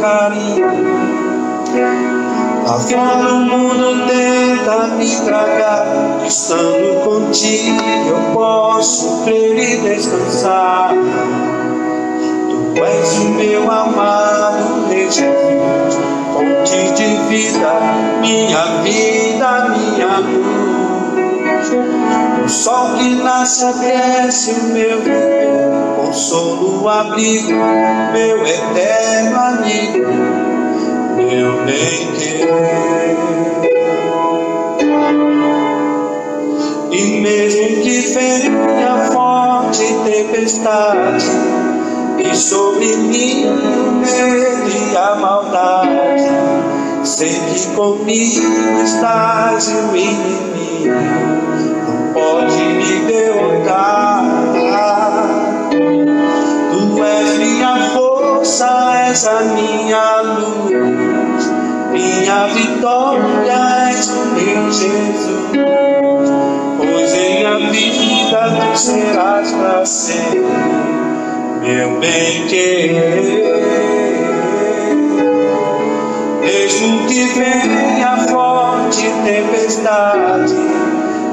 carinho. Lá fora o mundo tenta me tragar, estando contigo eu posso crer e descansar. Tu és o meu amado Jesus, fonte de vida, minha luz. O sol que nasce aquece o meu viver, consolo, abrigo, meu eterno amigo, meu bem-querer. E mesmo que venha forte tempestade, e sobre mim o medo e a maldade, sei que comigo estás e o inimigo não pode me derrotar. Tu és minha força, és a minha luz, minha vitória és o meu Jesus, pois em a vida tu serás pra sempre meu bem-querer. Mesmo que venha forte tempestade,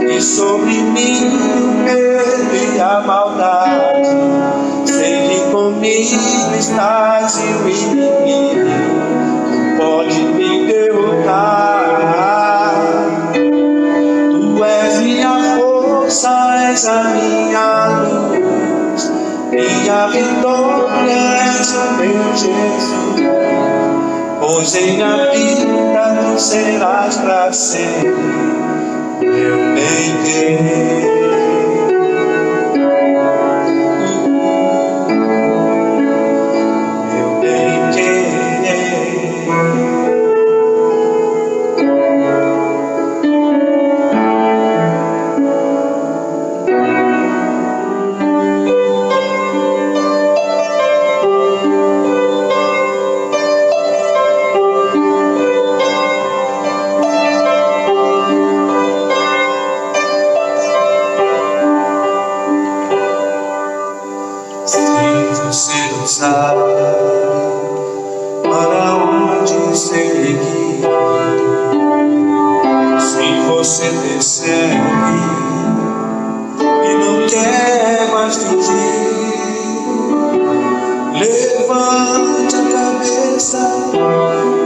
e sobre mim o medo e a maldade, sei que comigo estás e o inimigo não pode me derrotar. Tu és minha força, és a minha luz, minha vitória és o meu Jesus, pois em a vida tu serás pra sempre meu bem-querer. Meu bem-querer. Você não sabe para onde seguir, se você percebe e não quer mais fugir, levante a cabeça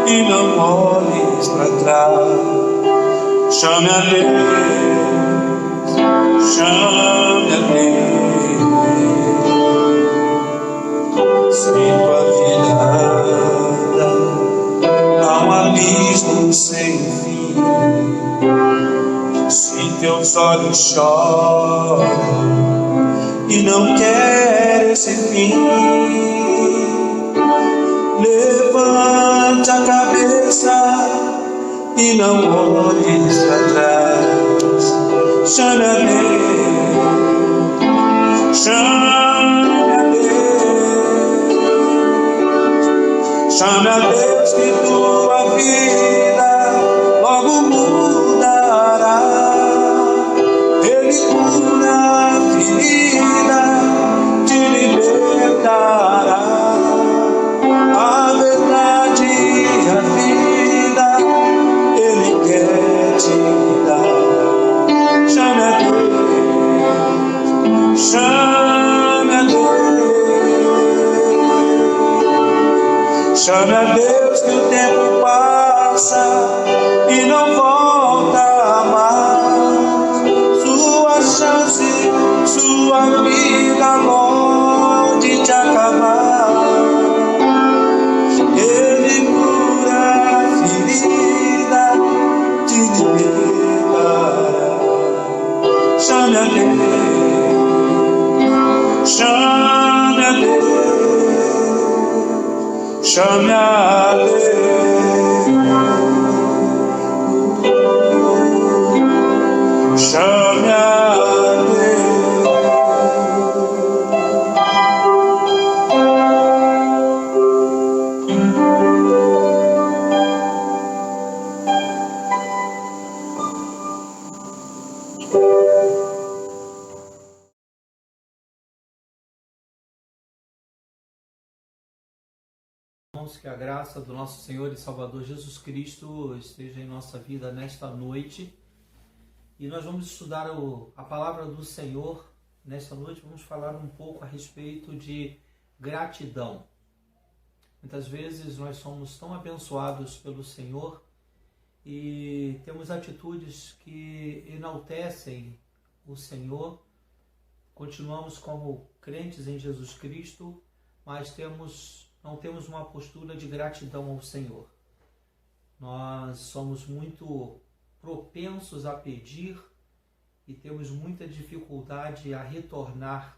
e não olhes para trás. Chame a Deus, chame a Deus. Se tua vida anda a um abismo sem fim, se teus olhos choram e não querem esse fim, levante a cabeça e não olhes para trás. Chame a Deus, chame a Deus. Chame a Deus que tua vida logo mudará. Ele cura a ferida, te libertará. A verdade e a vida Ele quer te dar. Chame a Deus, chame a Deus. Chame a Deus que o tempo passa e não volta mais. Sua chance, sua vida longe de acabar. Ele cura a ferida, te libertará. Chame a Deus, chame a Deus. Chame a Deus, chame a Deus. irmãos, que a graça do nosso Senhor e Salvador Jesus Cristo esteja em nossa vida nesta noite. E nós vamos estudar a palavra do Senhor nesta noite. Vamos falar um pouco a respeito de gratidão. Muitas vezes nós somos tão abençoados pelo Senhor e temos atitudes que enaltecem o Senhor. Continuamos como crentes em Jesus Cristo, mas não temos uma postura de gratidão ao Senhor. Nós somos muito propensos a pedir e temos muita dificuldade a retornar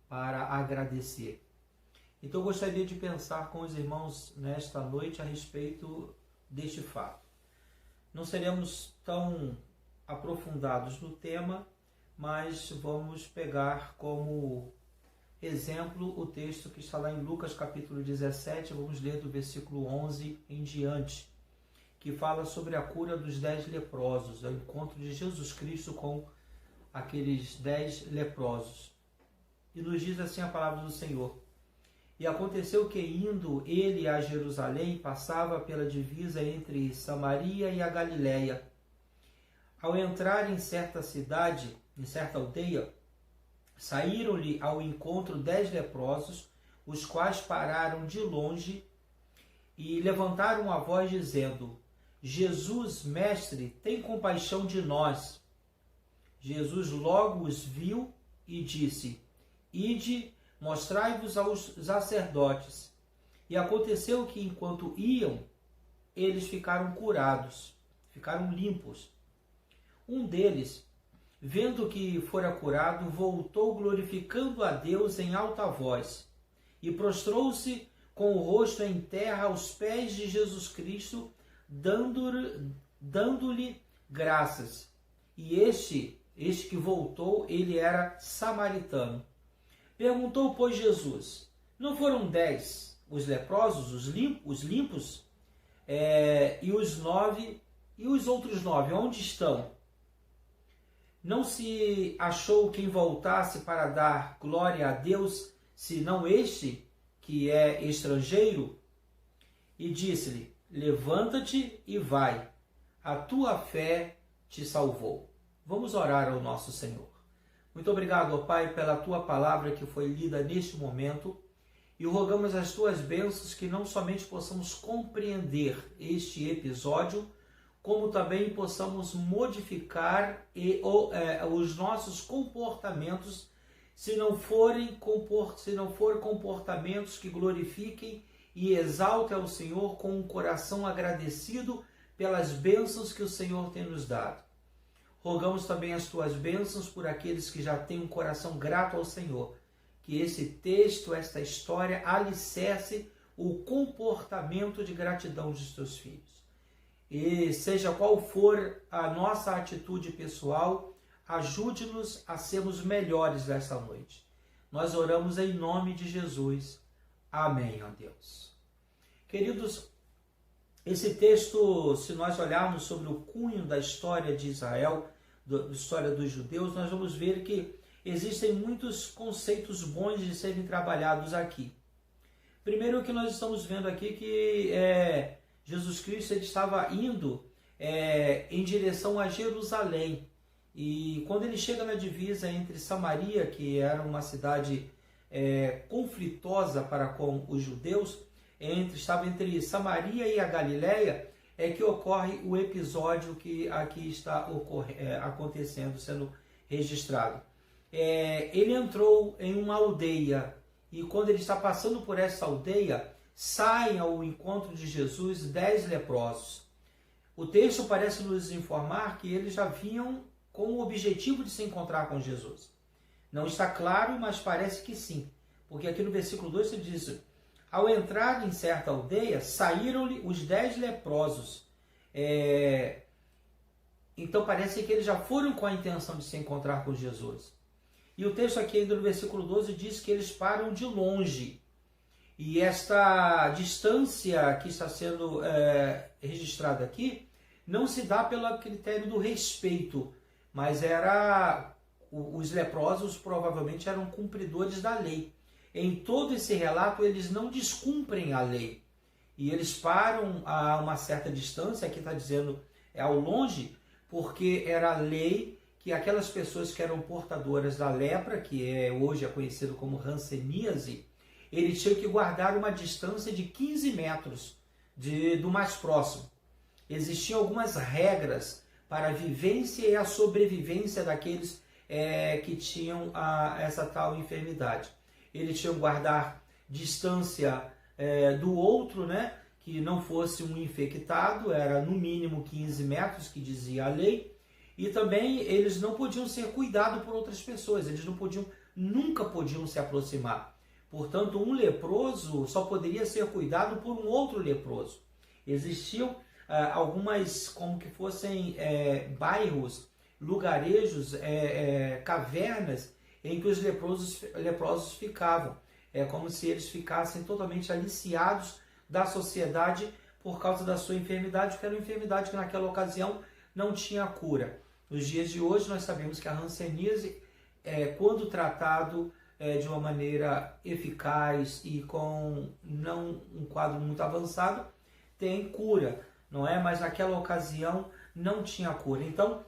para agradecer. Então eu gostaria de pensar com os irmãos nesta noite a respeito deste fato. Não seremos tão aprofundados no tema, mas vamos pegar como exemplo o texto que está lá em Lucas capítulo 17, vamos ler do versículo 11 em diante, que fala sobre a cura dos 10 leprosos, o encontro de Jesus Cristo com aqueles 10 leprosos. E nos diz assim a palavra do Senhor: E aconteceu que, indo ele a Jerusalém, passava pela divisa entre Samaria e a Galiléia. Ao entrar em certa cidade, em certa aldeia, saíram-lhe ao encontro 10 leprosos, os quais pararam de longe e levantaram a voz dizendo: Jesus, mestre, tem compaixão de nós. Jesus logo os viu e disse: Ide, mostrai-vos aos sacerdotes. E aconteceu que, enquanto iam, eles ficaram curados, ficaram limpos. Um deles, vendo que fora curado, voltou glorificando a Deus em alta voz e prostrou-se com o rosto em terra aos pés de Jesus Cristo, dando-lhe graças. E este que voltou, ele era samaritano. Perguntou, pois, Jesus: Não foram 10 os leprosos, os limpos? E os 9, e os outros 9, onde estão? Não se achou quem voltasse para dar glória a Deus, senão este, que é estrangeiro? E disse-lhe: Levanta-te e vai, a tua fé te salvou. Vamos orar ao nosso Senhor. Muito obrigado, ó Pai, pela tua palavra que foi lida neste momento, e rogamos as tuas bênçãos que não somente possamos compreender este episódio, como também possamos modificar os nossos comportamentos, se não forem comportamentos que glorifiquem e exaltem ao Senhor com um coração agradecido pelas bênçãos que o Senhor tem nos dado. Rogamos também as tuas bênçãos por aqueles que já têm um coração grato ao Senhor, que esse texto, esta história, alicerce o comportamento de gratidão dos teus filhos. E seja qual for a nossa atitude pessoal, ajude-nos a sermos melhores nesta noite. Nós oramos em nome de Jesus. Amém, ó Deus. Queridos, esse texto, se nós olharmos sobre o cunho da história de Israel, da história dos judeus, nós vamos ver que existem muitos conceitos bons de serem trabalhados aqui. Primeiro, o que nós estamos vendo aqui que Jesus Cristo ele estava indo em direção a Jerusalém. E quando ele chega na divisa entre Samaria, que era uma cidade conflitosa para com os judeus, estava entre Samaria e a Galiléia, é que ocorre o episódio que aqui está acontecendo, sendo registrado. Ele entrou em uma aldeia, e quando ele está passando por essa aldeia, saem ao encontro de Jesus 10 leprosos. O texto parece nos informar que eles já vinham com o objetivo de se encontrar com Jesus. Não está claro, mas parece que sim. Porque aqui no versículo 2 se diz: Ao entrar em certa aldeia, saíram-lhe os 10 leprosos. Então parece que eles já foram com a intenção de se encontrar com Jesus. E o texto aqui ainda no versículo 12 diz que eles param de longe. E esta distância que está sendo registrada aqui não se dá pelo critério do respeito, mas os leprosos provavelmente eram cumpridores da lei. Em todo esse relato eles não descumprem a lei. e eles param a uma certa distância, aqui está dizendo ao longe, porque era a lei que aquelas pessoas que eram portadoras da lepra, que hoje é conhecido como hanseníase, eles tinham que guardar uma distância de 15 metros do mais próximo. Existiam algumas regras para a vivência e a sobrevivência daqueles que tinham essa tal enfermidade. Eles tinham que guardar distância do outro, né, que não fosse um infectado, era no mínimo 15 metros, que dizia a lei, e também eles não podiam ser cuidados por outras pessoas, eles nunca podiam se aproximar. Portanto, um leproso só poderia ser cuidado por um outro leproso. Existiam algumas, como que fossem bairros, lugarejos, cavernas, em que os leprosos ficavam. É como se eles ficassem totalmente aliciados da sociedade por causa da sua enfermidade, que era uma enfermidade que naquela ocasião não tinha cura. Nos dias de hoje nós sabemos que a hanseníase, quando tratado de uma maneira eficaz e com não um quadro muito avançado, tem cura, não é? Mas naquela ocasião não tinha cura. Então,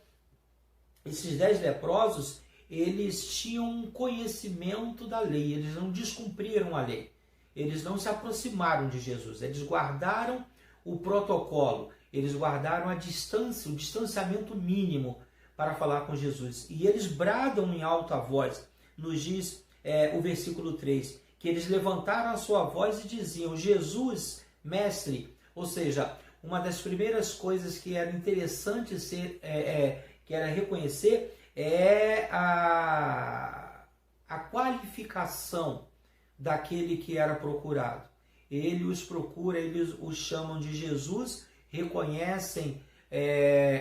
esses 10 leprosos, eles tinham um conhecimento da lei, eles não descumpriram a lei, eles não se aproximaram de Jesus, eles guardaram o protocolo, eles guardaram a distância, o distanciamento mínimo para falar com Jesus. E eles bradam em alta voz, nos diz o versículo 3, que eles levantaram a sua voz e diziam: Jesus, mestre. Ou seja, uma das primeiras coisas que era interessante que era reconhecer a qualificação daquele que era procurado. Ele os procura, eles os chamam de Jesus, reconhecem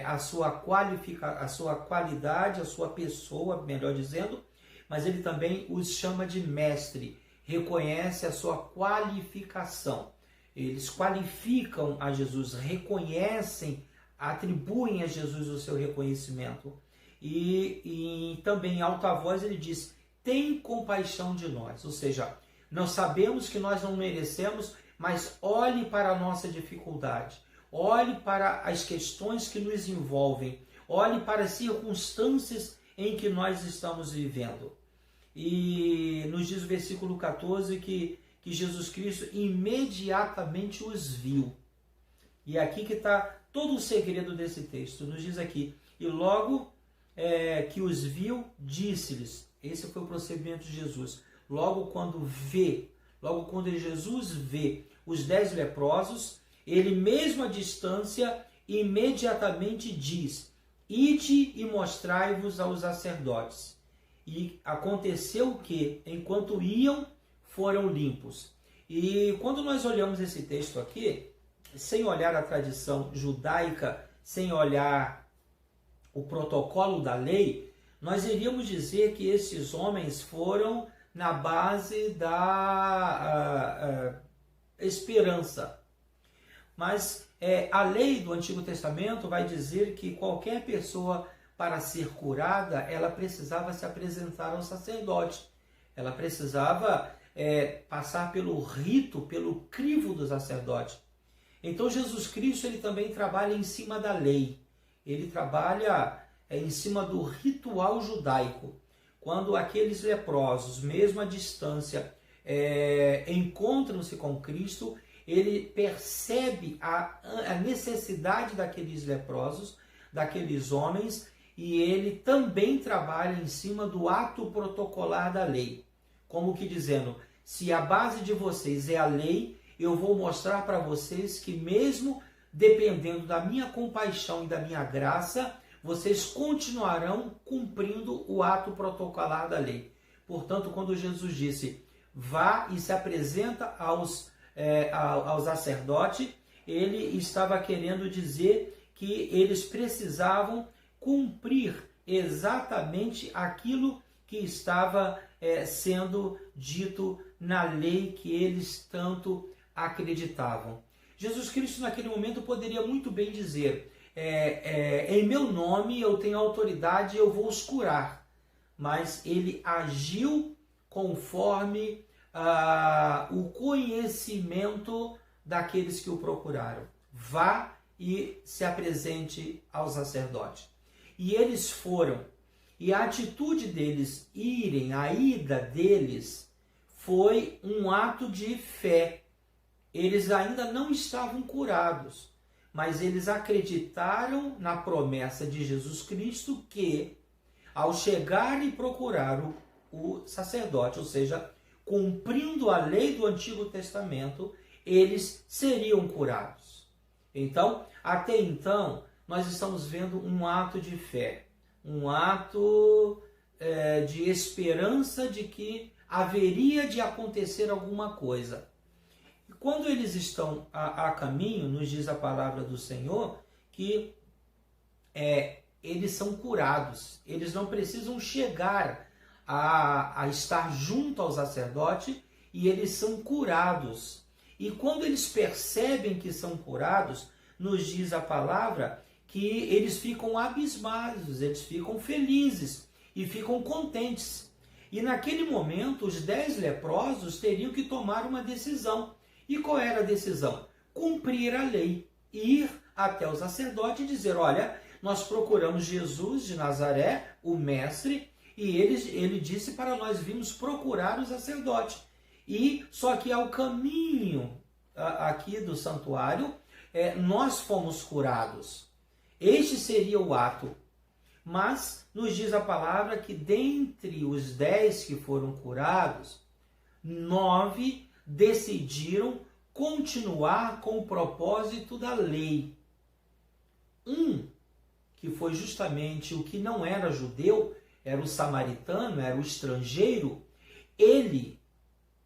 a sua qualidade, a sua pessoa, melhor dizendo, mas ele também os chama de mestre, reconhece a sua qualificação. Eles qualificam a Jesus, reconhecem, atribuem a Jesus o seu reconhecimento. E também em alta voz ele diz: tem compaixão de nós. Ou seja, nós sabemos que nós não merecemos, mas olhe para a nossa dificuldade, olhe para as questões que nos envolvem, olhe para as circunstâncias em que nós estamos vivendo. E nos diz o versículo 14 que Jesus Cristo imediatamente os viu. E aqui que está todo o segredo desse texto. Nos diz aqui: e logo que os viu, disse-lhes. Esse foi o procedimento de Jesus. Logo quando Jesus vê os 10 leprosos, ele mesmo à distância imediatamente diz: ide e mostrai-vos aos sacerdotes. E aconteceu que, enquanto iam, foram limpos. E quando nós olhamos esse texto aqui, sem olhar a tradição judaica, sem olhar o protocolo da lei, nós iríamos dizer que esses homens foram na base da esperança. Mas a lei do Antigo Testamento vai dizer que qualquer pessoa, para ser curada, ela precisava se apresentar ao sacerdote. Ela precisava passar pelo rito, pelo crivo do sacerdote. Então Jesus Cristo, ele também trabalha em cima da lei. Ele trabalha em cima do ritual judaico. Quando aqueles leprosos, mesmo à distância, encontram-se com Cristo, ele percebe a necessidade daqueles leprosos, daqueles homens, e ele também trabalha em cima do ato protocolar da lei. Como que dizendo: se a base de vocês é a lei, eu vou mostrar para vocês que mesmo dependendo da minha compaixão e da minha graça, vocês continuarão cumprindo o ato protocolar da lei. Portanto, quando Jesus disse: vá e se apresenta aos sacerdotes, ele estava querendo dizer que eles precisavam cumprir exatamente aquilo que estava sendo dito na lei que eles tanto acreditavam. Jesus Cristo naquele momento poderia muito bem dizer: em meu nome eu tenho autoridade, eu vou os curar. Mas ele agiu conforme o conhecimento daqueles que o procuraram: vá e se apresente ao sacerdote. E eles foram, e a atitude deles irem, a ida deles, foi um ato de fé. Eles ainda não estavam curados, mas eles acreditaram na promessa de Jesus Cristo que, ao chegar e procurar o sacerdote, ou seja, cumprindo a lei do Antigo Testamento, eles seriam curados. Então, até então, nós estamos vendo um ato de fé, um ato de esperança de que haveria de acontecer alguma coisa. E quando eles estão a caminho, nos diz a palavra do Senhor, que eles são curados. Eles não precisam chegar a estar junto ao sacerdote, e eles são curados. E quando eles percebem que são curados, nos diz a palavra que eles ficam abismados, eles ficam felizes e ficam contentes. E naquele momento, os 10 leprosos teriam que tomar uma decisão. E qual era a decisão? Cumprir a lei, ir até o sacerdote e dizer: olha, nós procuramos Jesus de Nazaré, o mestre, e ele disse para nós virmos procurar o sacerdote. E só que ao caminho aqui do santuário, nós fomos curados. Este seria o ato. Mas nos diz a palavra que dentre os 10 que foram curados, 9 decidiram continuar com o propósito da lei. Que foi justamente o que não era judeu, era o samaritano, era o estrangeiro, ele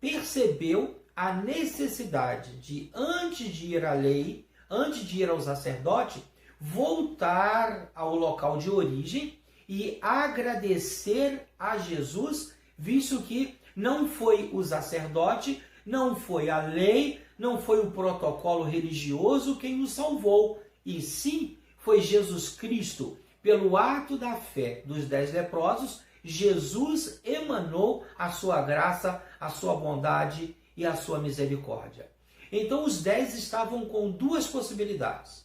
percebeu a necessidade de, antes de ir à lei, antes de ir ao sacerdote, voltar ao local de origem e agradecer a Jesus, visto que não foi o sacerdote, não foi a lei, não foi o protocolo religioso quem o salvou, e sim foi Jesus Cristo. Pelo ato da fé dos 10 leprosos, Jesus emanou a sua graça, a sua bondade e a sua misericórdia. Então os 10 estavam com duas possibilidades: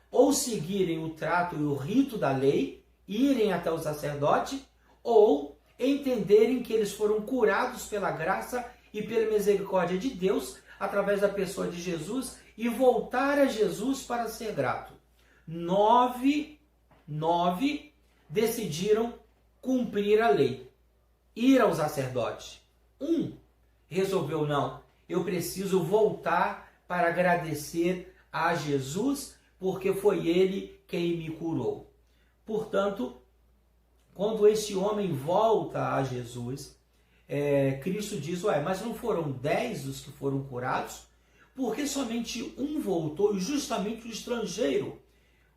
ou seguirem o trato e o rito da lei, irem até o sacerdote, ou entenderem que eles foram curados pela graça e pela misericórdia de Deus, através da pessoa de Jesus, e voltar a Jesus para ser grato. 9 decidiram cumprir a lei, ir ao sacerdote. Resolveu: não, eu preciso voltar para agradecer a Jesus, porque foi ele quem me curou. Portanto, quando esse homem volta a Jesus, Cristo diz: mas não foram 10 os que foram curados? Porque somente um voltou, e justamente o estrangeiro,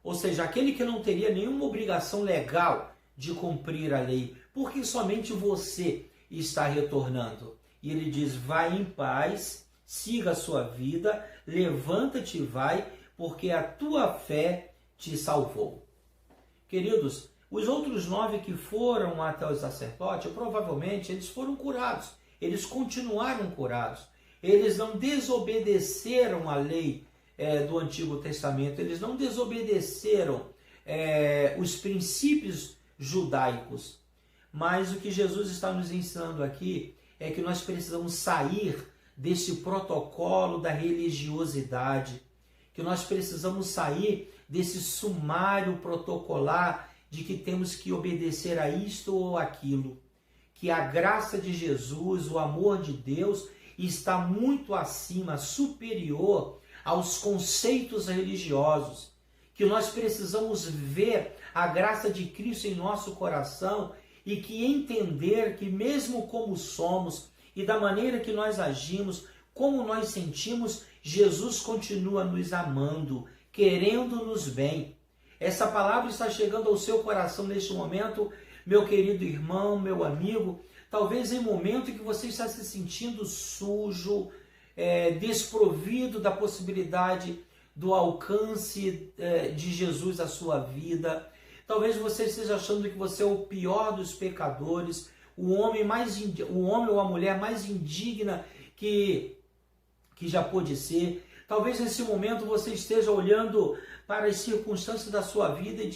ou seja, aquele que não teria nenhuma obrigação legal de cumprir a lei, porque somente você está retornando. E ele diz: vai em paz, siga a sua vida, levanta-te e vai, porque a tua fé te salvou. Queridos, os outros 9 que foram até o sacerdote, provavelmente eles foram curados, eles continuaram curados, eles não desobedeceram a lei do Antigo Testamento, eles não desobedeceram os princípios judaicos. Mas o que Jesus está nos ensinando aqui é que nós precisamos sair desse protocolo da religiosidade, que nós precisamos sair desse sumário protocolar de que temos que obedecer a isto ou aquilo, que a graça de Jesus, o amor de Deus, está muito acima, superior aos conceitos religiosos, que nós precisamos ver a graça de Cristo em nosso coração e que entender que mesmo como somos e da maneira que nós agimos, como nós sentimos, Jesus continua nos amando, querendo-nos bem. Essa palavra está chegando ao seu coração neste momento, meu querido irmão, meu amigo, talvez em momento em que você está se sentindo sujo, desprovido da possibilidade do alcance de Jesus à sua vida. Talvez você esteja achando que você é o pior dos pecadores, o homem ou a mulher mais indigna que já pôde ser. Talvez nesse momento você esteja olhando para as circunstâncias da sua vida e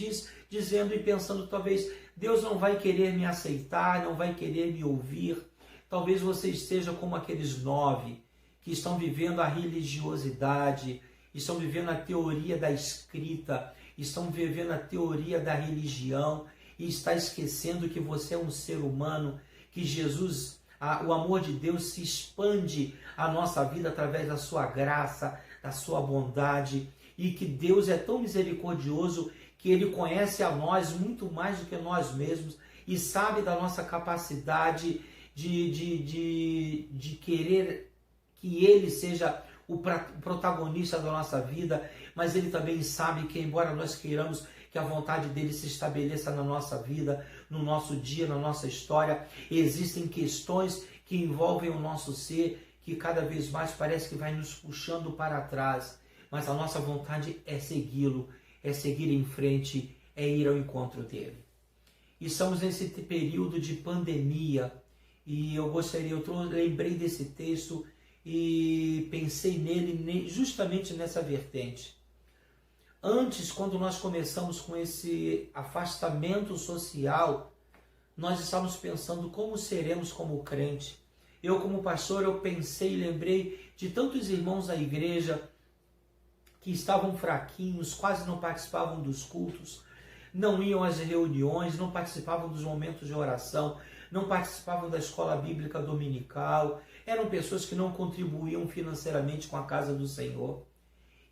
dizendo e pensando, talvez Deus não vai querer me aceitar, não vai querer me ouvir. Talvez você esteja como aqueles 9 que estão vivendo a religiosidade, estão vivendo a teoria da escrita, estão vivendo a teoria da religião e está esquecendo que você é um ser humano, que Jesus, o amor de Deus se expande à nossa vida através da sua graça, da sua bondade, e que Deus é tão misericordioso que Ele conhece a nós muito mais do que nós mesmos e sabe da nossa capacidade de querer que Ele seja o protagonista da nossa vida, mas Ele também sabe que, embora nós queiramos que a vontade dele se estabeleça na nossa vida, no nosso dia, na nossa história, existem questões que envolvem o nosso ser, que cada vez mais parece que vai nos puxando para trás, mas a nossa vontade é segui-lo, é seguir em frente, é ir ao encontro dele. E estamos nesse período de pandemia, e eu lembrei desse texto e pensei nele justamente nessa vertente. Antes, quando nós começamos com esse afastamento social, nós estávamos pensando como seremos como crente. Eu, como pastor, eu pensei e lembrei de tantos irmãos da igreja que estavam fraquinhos, quase não participavam dos cultos, não iam às reuniões, não participavam dos momentos de oração, não participavam da escola bíblica dominical, eram pessoas que não contribuíam financeiramente com a casa do Senhor.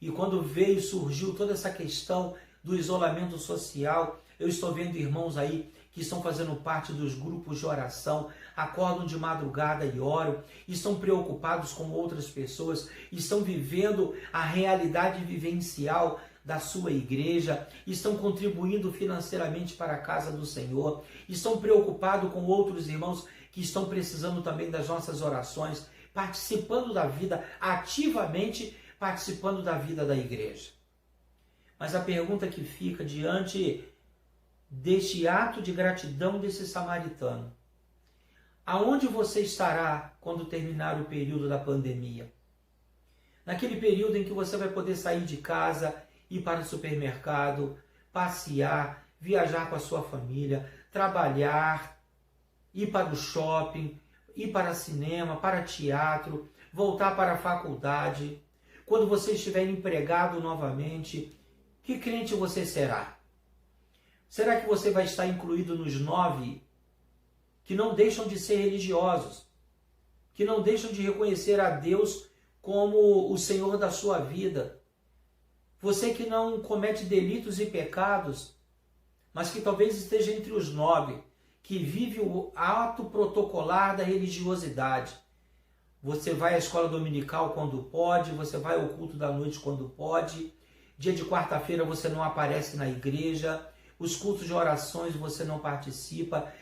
E quando surgiu toda essa questão do isolamento social, eu estou vendo irmãos aí que estão fazendo parte dos grupos de oração, acordam de madrugada e oram, estão preocupados com outras pessoas, estão vivendo a realidade vivencial da sua igreja, estão contribuindo financeiramente para a casa do Senhor, estão preocupados com outros irmãos que estão precisando também das nossas orações, participando da vida, ativamente participando da vida da igreja. Mas a pergunta que fica diante deste ato de gratidão desse samaritano: aonde você estará quando terminar o período da pandemia? Naquele período em que você vai poder sair de casa, ir para o supermercado, passear, viajar com a sua família, trabalhar, ir para o shopping, ir para cinema, para teatro, voltar para a faculdade. Quando você estiver empregado novamente, que crente você será? Será que você vai estar incluído nos 9 que não deixam de ser religiosos, que não deixam de reconhecer a Deus como o Senhor da sua vida? Você que não comete delitos e pecados, mas que talvez esteja entre os 9, que vive o ato protocolar da religiosidade. Você vai à escola dominical quando pode, você vai ao culto da noite quando pode, dia de quarta-feira você não aparece na igreja, os cultos de orações você não participa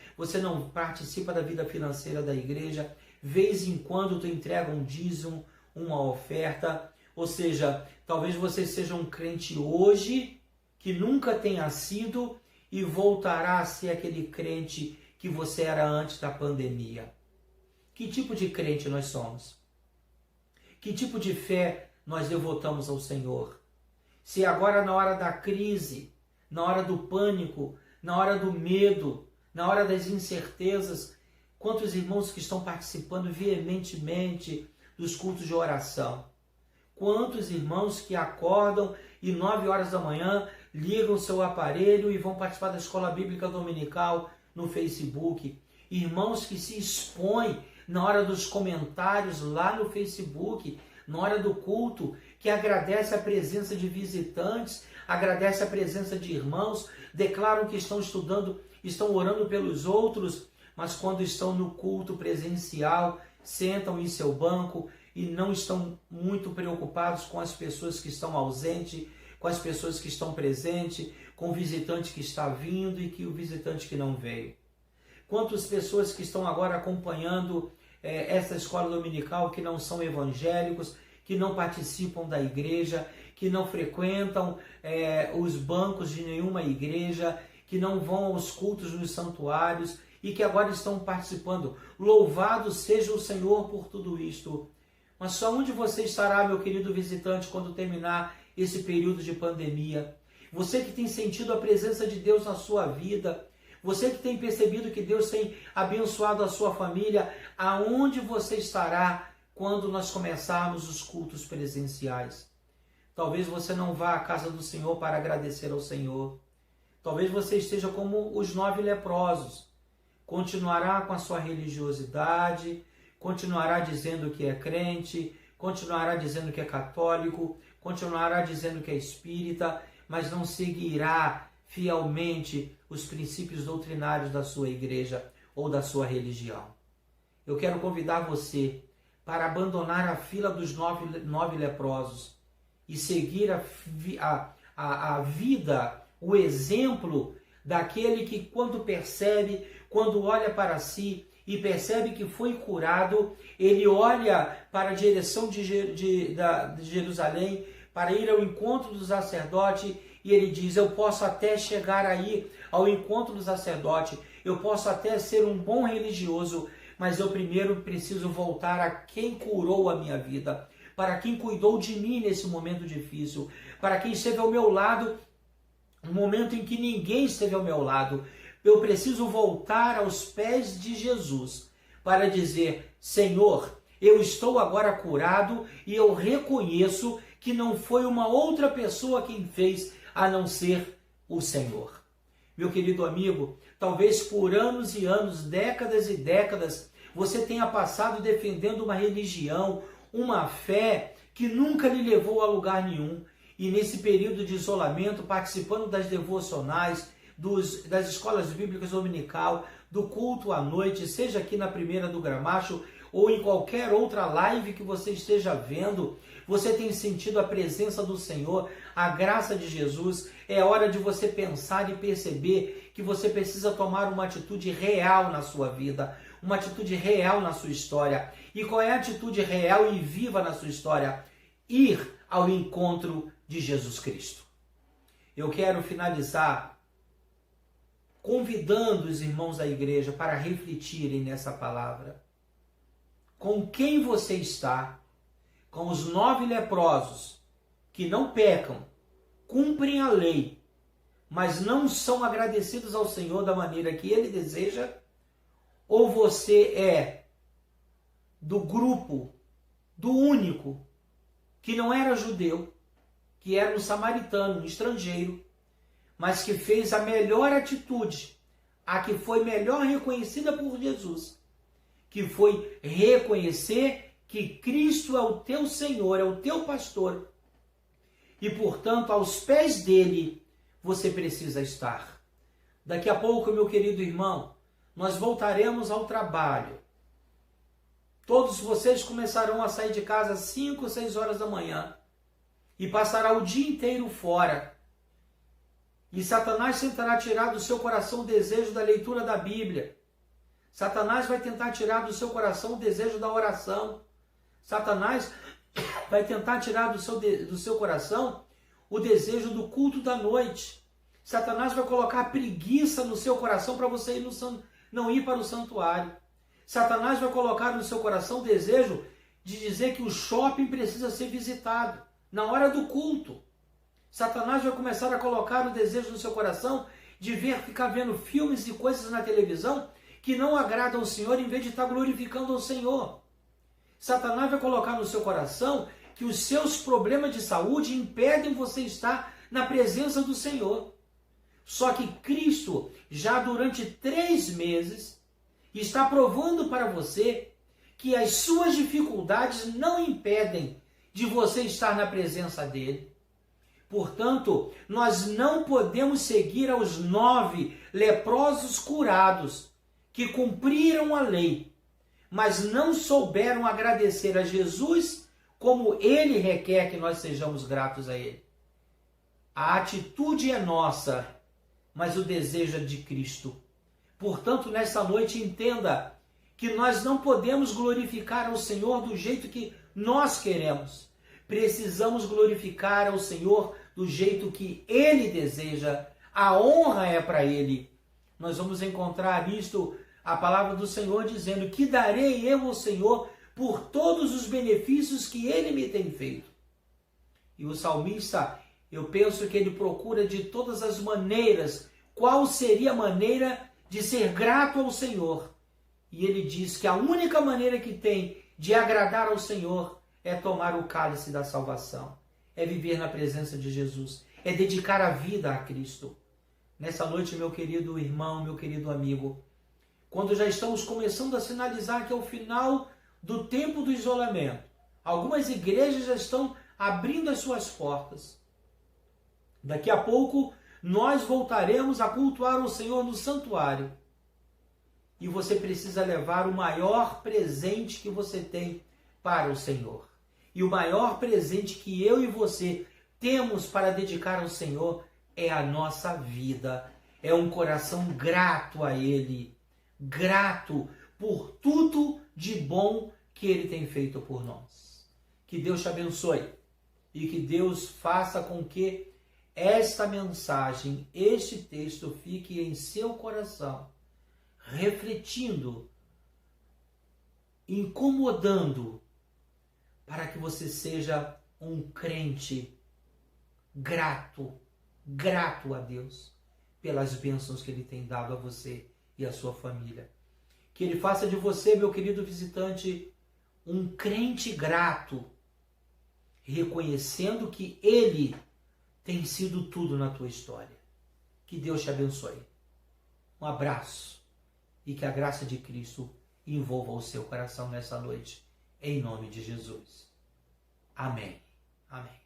da vida financeira da igreja, vez em quando tu entrega um dízimo, uma oferta, ou seja, talvez você seja um crente hoje que nunca tenha sido e voltará a ser aquele crente que você era antes da pandemia. Que tipo de crente nós somos? Que tipo de fé nós devotamos ao Senhor? Se agora na hora da crise, na hora do pânico, na hora do medo, na hora das incertezas, quantos irmãos que estão participando veementemente dos cultos de oração? Quantos irmãos que acordam e 9 horas da manhã ligam seu aparelho e vão participar da escola bíblica dominical no Facebook? Irmãos que se expõem na hora dos comentários lá no Facebook, na hora do culto, que agradece a presença de visitantes, agradece a presença de irmãos, declaram que estão estudando, estão orando pelos outros, mas quando estão no culto presencial, sentam em seu banco e não estão muito preocupados com as pessoas que estão ausentes, com as pessoas que estão presentes, com o visitante que está vindo e que o visitante que não veio. Quantas pessoas que estão agora acompanhando essa escola dominical que não são evangélicos, que não participam da igreja, que não frequentam os bancos de nenhuma igreja, que não vão aos cultos nos santuários e que agora estão participando. Louvado seja o Senhor por tudo isto. Mas só onde você estará, meu querido visitante, quando terminar esse período de pandemia? Você que tem sentido a presença de Deus na sua vida, você que tem percebido que Deus tem abençoado a sua família, aonde você estará quando nós começarmos os cultos presenciais? Talvez você não vá à casa do Senhor para agradecer ao Senhor. Talvez você esteja como os 9 leprosos. Continuará com a sua religiosidade, continuará dizendo que é crente, continuará dizendo que é católico, continuará dizendo que é espírita, mas não seguirá fielmente os princípios doutrinários da sua igreja ou da sua religião. Eu quero convidar você para abandonar a fila dos 9 leprosos e seguir a vida, o exemplo daquele que quando percebe, quando olha para si e percebe que foi curado, ele olha para a direção de Jerusalém, para ir ao encontro do sacerdote, e ele diz: eu posso até chegar aí ao encontro do sacerdote, eu posso até ser um bom religioso, mas eu primeiro preciso voltar a quem curou a minha vida, para quem cuidou de mim nesse momento difícil, para quem esteve ao meu lado no momento em que ninguém esteve ao meu lado. Eu preciso voltar aos pés de Jesus para dizer: Senhor, eu estou agora curado e eu reconheço que não foi uma outra pessoa quem fez a não ser o Senhor. Meu querido amigo, talvez por anos e anos, décadas e décadas, você tenha passado defendendo uma religião, uma fé que nunca lhe levou a lugar nenhum. E nesse período de isolamento, participando das devocionais, das escolas bíblicas dominical, do culto à noite, seja aqui na Primeira do Gramacho ou em qualquer outra live que você esteja vendo, você tem sentido a presença do Senhor, a graça de Jesus. É hora de você pensar e perceber que você precisa tomar uma atitude real na sua vida, uma atitude real na sua história. E qual é a atitude real e viva na sua história? Ir ao encontro de Jesus Cristo. Eu quero finalizar convidando os irmãos da igreja para refletirem nessa palavra. Com quem você está? Com os 9 leprosos que não pecam, cumprem a lei, mas não são agradecidos ao Senhor da maneira que Ele deseja? Ou você é do grupo, do único, que não era judeu, que era um samaritano, um estrangeiro, mas que fez a melhor atitude, a que foi melhor reconhecida por Jesus, que foi reconhecer que Cristo é o teu Senhor, é o teu pastor, e portanto aos pés dele você precisa estar. Daqui a pouco, meu querido irmão, nós voltaremos ao trabalho. Todos vocês começarão a sair de casa às 5, 6 horas da manhã e passará o dia inteiro fora. E Satanás tentará tirar do seu coração o desejo da leitura da Bíblia. Satanás vai tentar tirar do seu coração o desejo da oração. Satanás vai tentar tirar do seu coração o desejo do culto da noite. Satanás vai colocar preguiça no seu coração para você não ir para o santuário. Satanás vai colocar no seu coração o desejo de dizer que o shopping precisa ser visitado na hora do culto. Satanás vai começar a colocar o desejo no seu coração de ficar vendo filmes e coisas na televisão que não agradam ao Senhor, em vez de estar glorificando ao Senhor. Satanás vai colocar no seu coração que os seus problemas de saúde impedem você estar na presença do Senhor. Só que Cristo, já durante 3 meses, está provando para você que as suas dificuldades não impedem de você estar na presença dele. Portanto, nós não podemos seguir aos 9 leprosos curados que cumpriram a lei, mas não souberam agradecer a Jesus como ele requer que nós sejamos gratos a ele. A atitude é nossa, mas o desejo é de Cristo. Portanto, nessa noite, entenda que nós não podemos glorificar ao Senhor do jeito que nós queremos. Precisamos glorificar ao Senhor do jeito que Ele deseja. A honra é para Ele. Nós vamos encontrar isto, a palavra do Senhor dizendo: que darei eu ao Senhor por todos os benefícios que ele me tem feito. E o salmista, eu penso que ele procura de todas as maneiras qual seria a maneira de ser grato ao Senhor. E ele diz que a única maneira que tem de agradar ao Senhor é tomar o cálice da salvação, é viver na presença de Jesus, é dedicar a vida a Cristo. Nessa noite, meu querido irmão, meu querido amigo, quando já estamos começando a sinalizar que é o final do tempo do isolamento, algumas igrejas já estão abrindo as suas portas. Daqui a pouco, nós voltaremos a cultuar o Senhor no santuário. E você precisa levar o maior presente que você tem para o Senhor. E o maior presente que eu e você temos para dedicar ao Senhor é a nossa vida. É um coração grato a Ele. Grato por tudo de bom que Ele tem feito por nós. Que Deus te abençoe. E que Deus faça com que esta mensagem, este texto fique em seu coração, refletindo, incomodando, para que você seja um crente grato a Deus pelas bênçãos que Ele tem dado a você e a sua família. Que Ele faça de você, meu querido visitante, um crente grato, reconhecendo que Ele tem sido tudo na tua história. Que Deus te abençoe. Um abraço e que a graça de Cristo envolva o seu coração nessa noite, em nome de Jesus. Amém. Amém.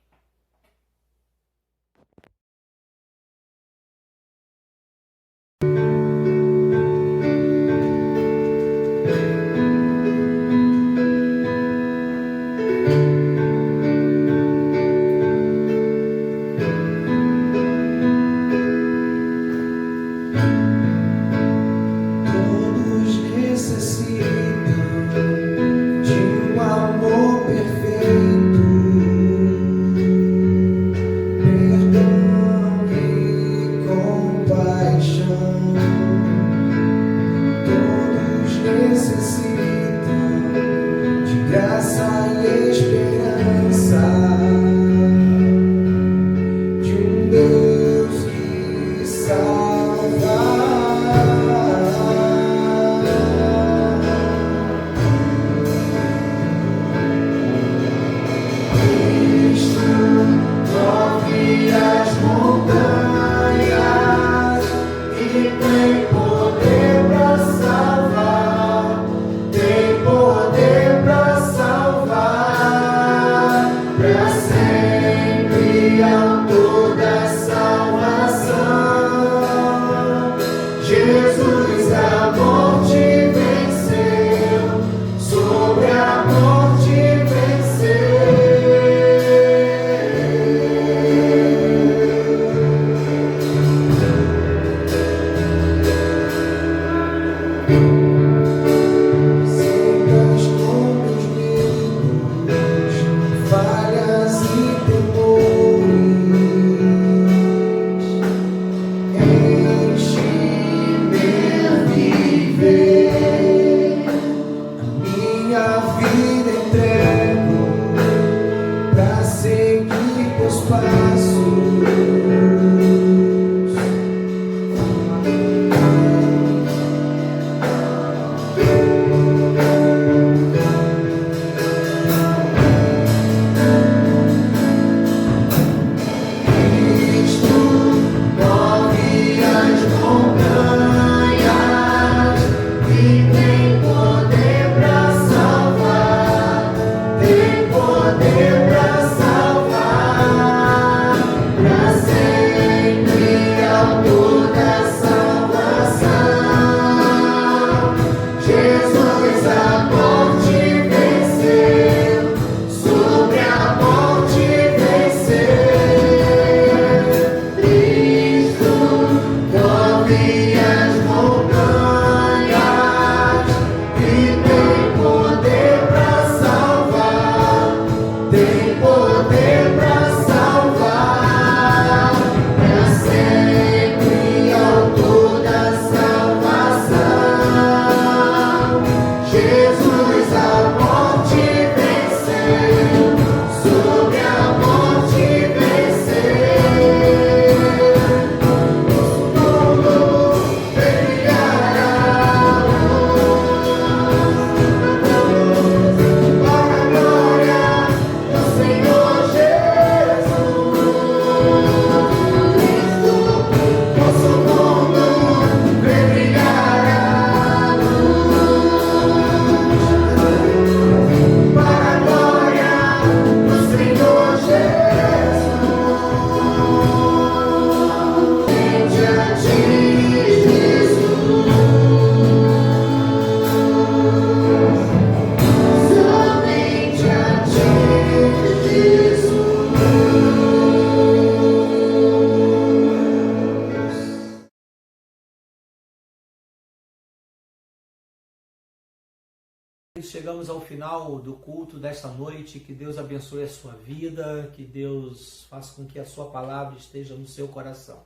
Chegamos ao final do culto desta noite. Que Deus abençoe a sua vida, que Deus faça com que a sua palavra esteja no seu coração.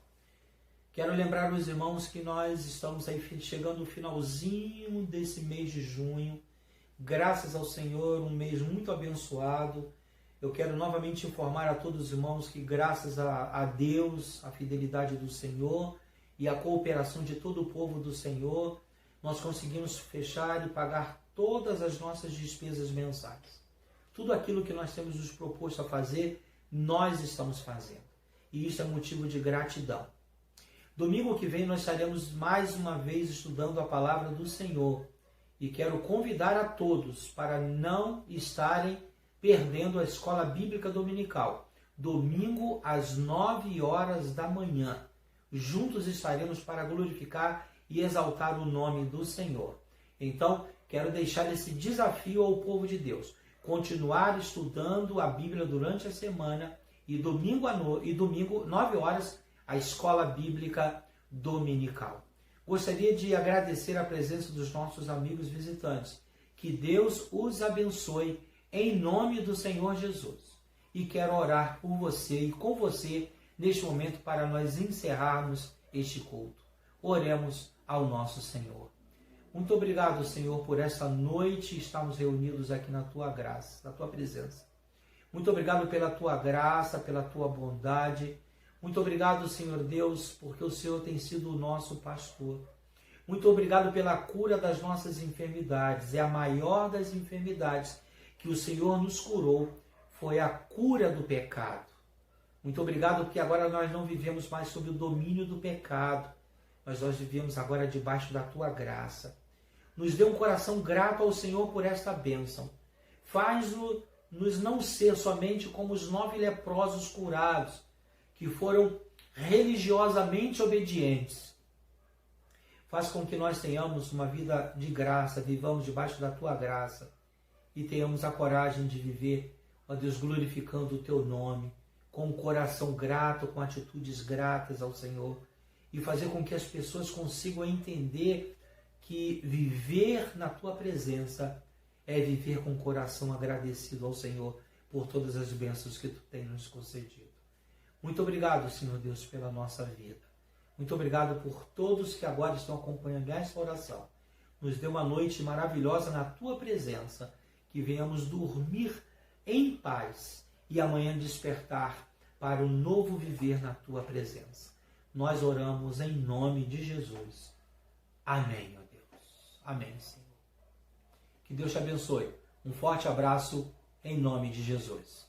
Quero lembrar os irmãos que nós estamos aí chegando no finalzinho desse mês de junho. Graças ao Senhor, um mês muito abençoado. Eu quero novamente informar a todos os irmãos que graças a Deus, a fidelidade do Senhor e a cooperação de todo o povo do Senhor, nós conseguimos fechar e pagar todas as nossas despesas mensais. Tudo aquilo que nós temos nos proposto a fazer, nós estamos fazendo. E isso é motivo de gratidão. Domingo que vem nós estaremos mais uma vez estudando a palavra do Senhor. E quero convidar a todos para não estarem perdendo a escola bíblica dominical. Domingo às 9 horas da manhã. Juntos estaremos para glorificar e exaltar o nome do Senhor. Então, quero deixar esse desafio ao povo de Deus. Continuar estudando a Bíblia durante a semana e domingo, 9 horas, a escola bíblica dominical. Gostaria de agradecer a presença dos nossos amigos visitantes. Que Deus os abençoe em nome do Senhor Jesus. E quero orar por você e com você neste momento para nós encerrarmos este culto. Oremos ao nosso Senhor. Muito obrigado, Senhor, por esta noite estarmos reunidos aqui na Tua graça, na Tua presença. Muito obrigado pela Tua graça, pela Tua bondade. Muito obrigado, Senhor Deus, porque o Senhor tem sido o nosso pastor. Muito obrigado pela cura das nossas enfermidades. É a maior das enfermidades que o Senhor nos curou, foi a cura do pecado. Muito obrigado porque agora nós não vivemos mais sob o domínio do pecado, mas nós vivemos agora debaixo da Tua graça. Nos dê um coração grato ao Senhor por esta bênção. Faz-nos não ser somente como os 9 leprosos curados, que foram religiosamente obedientes. Faz com que nós tenhamos uma vida de graça, vivamos debaixo da Tua graça e tenhamos a coragem de viver, ó Deus, glorificando o Teu nome, com um coração grato, com atitudes gratas ao Senhor e fazer com que as pessoas consigam entender que viver na Tua presença é viver com o coração agradecido ao Senhor por todas as bênçãos que Tu tens nos concedido. Muito obrigado, Senhor Deus, pela nossa vida. Muito obrigado por todos que agora estão acompanhando esta oração. Nos dê uma noite maravilhosa na Tua presença, que venhamos dormir em paz e amanhã despertar para o novo viver na Tua presença. Nós oramos em nome de Jesus. Amém, ó Deus. Amém, Senhor. Que Deus te abençoe. Um forte abraço em nome de Jesus.